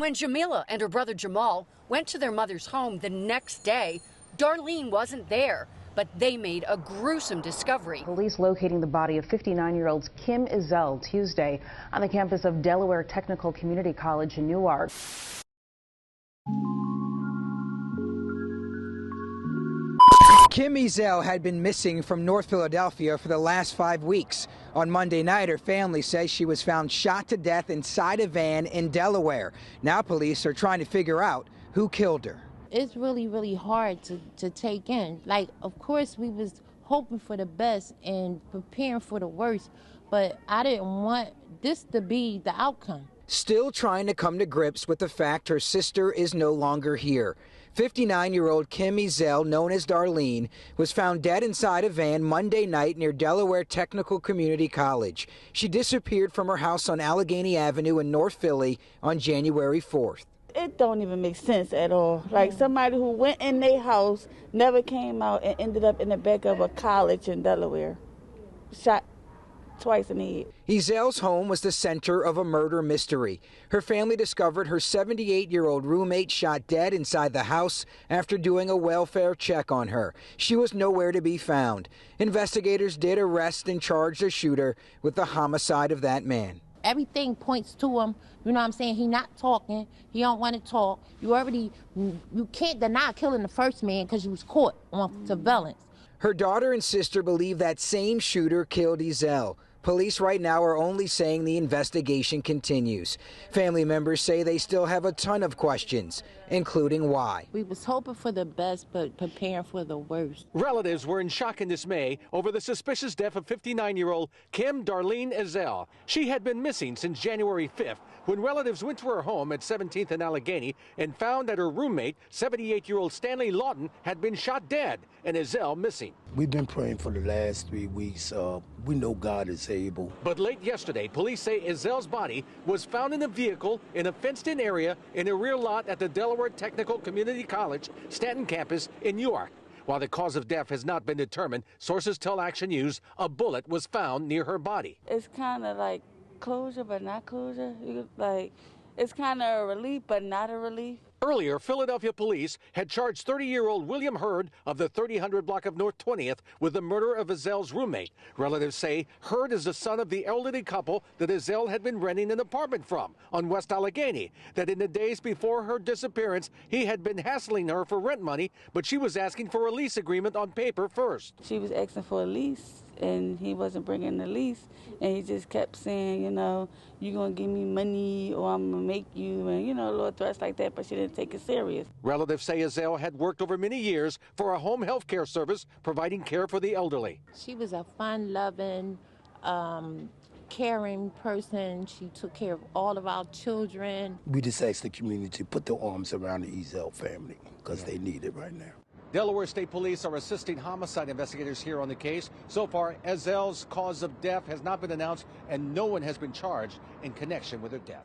when Jamila and her brother Jamal went to their mother's home the next day, Darlene wasn't there, but they made a gruesome discovery. Police locating the body of 59-year-old Kim Ezell Tuesday on the campus of Delaware Technical Community College in Newark. Kim Ezell had been missing from North Philadelphia for the last 5 weeks. On Monday night, her family says she was found shot to death inside a van in Delaware. Now police are trying to figure out who killed her. It's really, really hard to take in. Like, of course, we was hoping for the best and preparing for the worst, but I didn't want this to be the outcome. Still trying to come to grips with the fact her sister is no longer here. 59-year-old Kim Ezell, known as Darlene, was found dead inside a van Monday night near Delaware Technical Community College. She disappeared from her house on Allegheny Avenue in North Philly on January 4th. It don't even make sense at all. Like somebody who went in their house, never came out, and ended up in the back of a college in Delaware, shot twice in the head. Ezell's home was the center of a murder mystery. Her family discovered her 78-year-old roommate shot dead inside the house after doing a welfare check on her. She was nowhere to be found. Investigators did arrest and charge the shooter with the homicide of that man. Everything points to him. You know what I'm saying? He not talking. He don't want to talk. You can't deny killing the first man because you was caught on surveillance. Her daughter and sister believe that same shooter killed Ezell. Police right now are only saying the investigation continues. Family members say they still have a ton of questions, including why. We was hoping for the best, but preparing for the worst. Relatives were in shock and dismay over the suspicious death of 59-year-old Kim Darlene Ezell. She had been missing since January 5th, when relatives went to her home at 17th and Allegheny and found that her roommate, 78-year-old Stanley Lawton, had been shot dead and Ezell missing. We've been praying for the last 3 weeks. We know God is able. But late yesterday, police say Ezell's body was found in a vehicle in a fenced-in area in a rear lot at the Delaware Technical Community College Stanton campus in Newark. While the cause of death has not been determined, sources tell Action News a bullet was found near her body. It's kind of like closure, but not closure. It's kind of a relief, but not a relief. Earlier, Philadelphia police had charged 30-year-old William Hurd of the 3000 block of North 20th with the murder of Ezell's roommate. Relatives say Hurd is the son of the elderly couple that Ezell had been renting an apartment from on West Allegheny. That in the days before her disappearance, he had been hassling her for rent money, but she was asking for a lease agreement on paper first. She was asking for a lease, and he wasn't bringing the lease, and he just kept saying, you know, you're going to give me money or I'm going to make you, and, you know, little threats like that, but she didn't take it serious. Relatives say Ezell had worked over many years for a home health care service providing care for the elderly. She was a fun-loving, caring person. She took care of all of our children. We just asked the community to put their arms around the Ezell family because they need it right now. Delaware State Police are assisting homicide investigators here on the case. So far, Ezell's cause of death has not been announced, and no one has been charged in connection with her death.